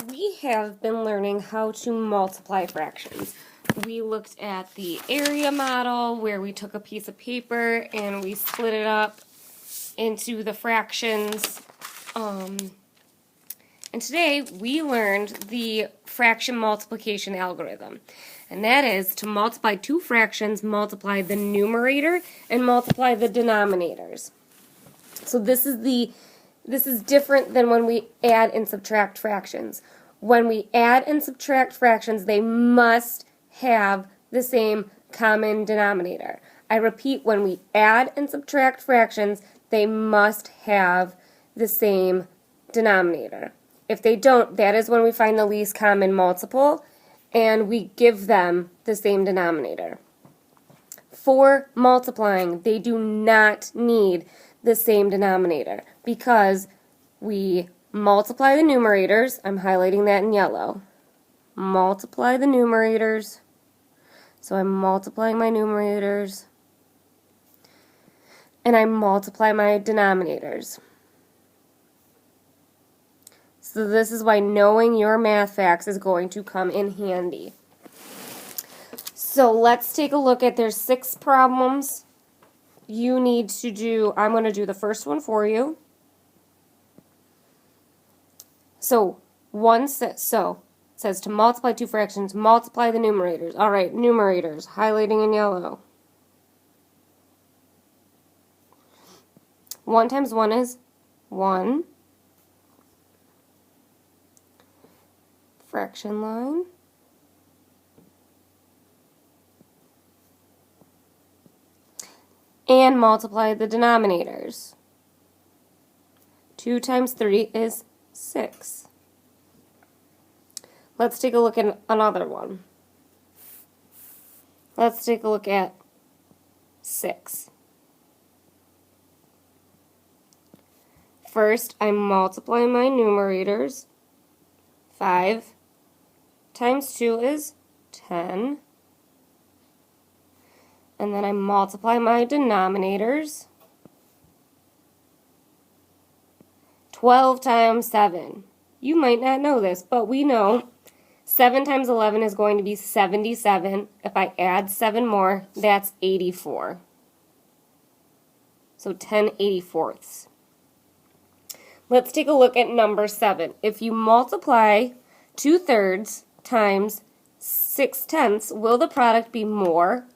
we have been learning how to multiply fractions. We looked at the area model where we took a piece of paper and we split it up into the fractions. And today we learned the fraction multiplication algorithm. And that is to multiply two fractions, multiply the numerator and multiply the denominators. So this is different than when we add and subtract fractions. When we add and subtract fractions, they must have the same common denominator. I repeat, when we add and subtract fractions, they must have the same denominator. If they don't, that is when we find the least common multiple and we give them the same denominator. For multiplying, they do not need the same denominator because we multiply the numerators. I'm highlighting that in yellow. Multiply the numerators. So I'm multiplying my numerators. And I multiply my denominators. So this is why knowing your math facts is going to come in handy. So let's take a look at, there's 6 problems you need to do. I'm going to do the first one for you. So it says to multiply two fractions, multiply the numerators. All right, numerators, highlighting in yellow. 1 times 1 is 1. Fraction line. And multiply the denominators. 2 times 3 is 6. Let's take a look at another one. Let's take a look at 6. First, I multiply my numerators. 5 times 2 is 10. And then I multiply my denominators. 12 times 7. You might not know this, but we know 7 times 11 is going to be 77. If I add 7 more, that's 84. So 10/84. Let's take a look at number 7. If you multiply 2/3 times 6/10, will the product be more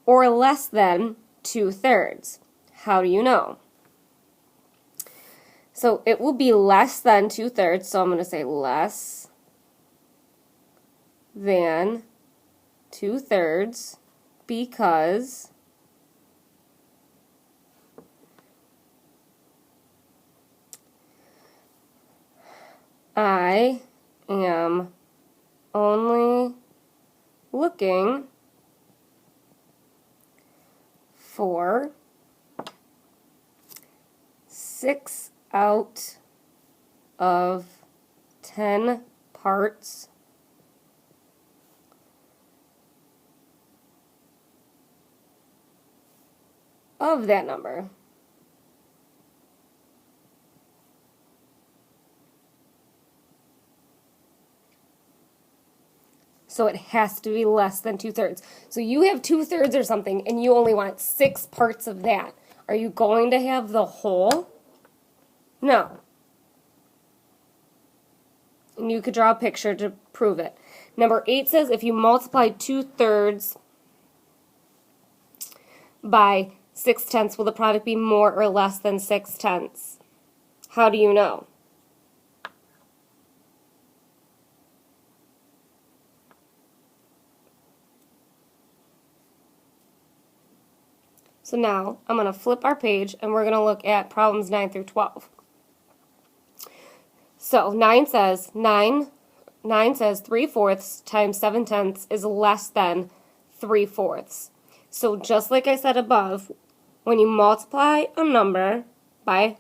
or less than 2/3? How do you know? So it will be less than 2/3, so I'm going to say less than 2/3 because I am only looking for 6 out of 10 parts of that number. So it has to be less than 2/3. So you have 2/3 or something and you only want 6 parts of that. Are you going to have the whole? No. And you could draw a picture to prove it. Number 8 says if you multiply 2/3 by 6/10, will the product be more or less than 6/10? How do you know? So now I'm going to flip our page and we're going to look at problems 9 through 12. So 9 says 3/4 times 7/10 is less than 3/4. So just like I said above, when you multiply a number by,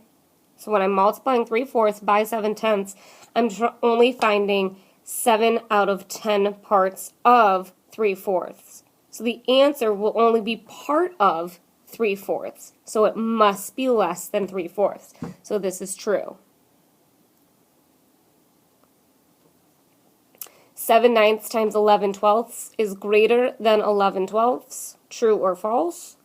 so when I'm multiplying 3/4 by 7/10, I'm only finding 7 out of 10 parts of 3/4. So the answer will only be part of 3/4. So it must be less than 3/4. So this is true. 7/9 times 11/12 is greater than 11/12. True or false?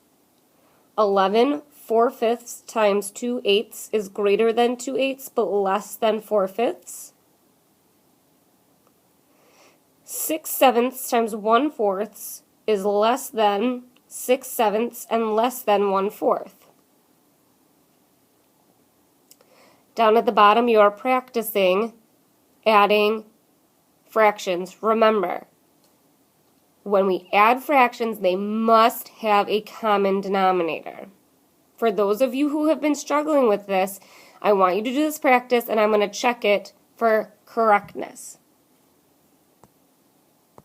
11/4 times 2/8 is greater than 2/8 but less than 4/5. 6/7 times 1/4 is less than 6/7 and less than 1/4. Down at the bottom, you are practicing adding fractions. Remember, when we add fractions, they must have a common denominator. For those of you who have been struggling with this, I want you to do this practice, and I'm going to check it for correctness.